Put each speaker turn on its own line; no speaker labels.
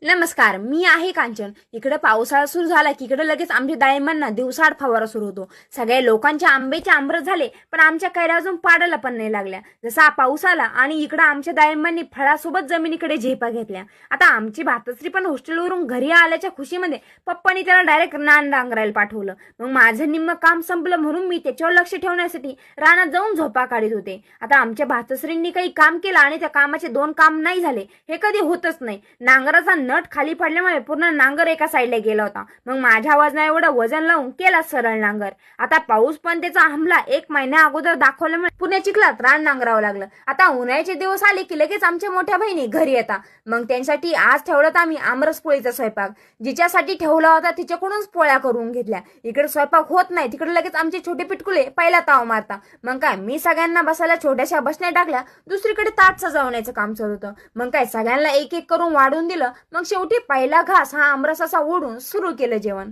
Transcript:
नमस्कार, मी आहे कांचन. इकडे पावसाळा सुरू झाला की इकडे लगेच आमच्या डाळिंबांना दिवसाआड फवारा सुरू होतो. सगळ्या लोकांच्या आंब्याचे आंबरस झाले, पण आमच्या कैऱ्या अजून पाडायला पण नाही लागल्या. जसा पाऊस आला आणि इकडे आमच्या डाळिंबांनी फळासोबत जमिनीकडे झेपा घेतल्या. आता आमची भातश्री पण हॉस्टेलवरून घरी आल्याच्या खुशीमध्ये पप्पानी त्याला डायरेक्ट रान नांगरायला पाठवलं. मग माझं निम्म काम संपलं म्हणून मी त्याच्यावर लक्ष ठेवण्यासाठी रानात जाऊन झोपा काढत होते. आता आमच्या भातश्रींनी काही काम केलं आणि त्या कामाचे 2 काम नाही झाले, हे कधी होतच नाही. नांगराचा नट खाली पडल्यामुळे पूर्ण नांगर एका साईडला गेला होता. मग माझ्या वजना एवढं वजन लावून केला सरळ नांगर. आता पाऊस पण त्याचा हमला 1 महिन्या अगोदर दाखवल्यामुळे पुण्या चिखलात रान नांगरावं लागलं. आता उन्हाळ्याचे दिवस आले की लगेच आमच्या मोठ्या बहिणी घरी येतात. मग त्यांच्यासाठी आज ठेवलं आम्ही आमरस पोळीचा स्वयंपाक. जिच्यासाठी ठेवला होता तिच्याकडूनच पोळ्या करून घेतल्या. इकडे स्वयंपाक होत नाही, तिकडे लगेच आमचे छोटे पिटकुले पहिला ताव मारता. मग काय, मी सगळ्यांना बसायला छोट्याशा बसण्या टाकल्या. दुसरीकडे ताट सजवण्याचं काम चालू होतं. मग काय, सगळ्यांना एक एक करून वाढून दिलं. मग शेवटी पहिला घास हा आमरसाचा ओढून सुरू केलं जेवण.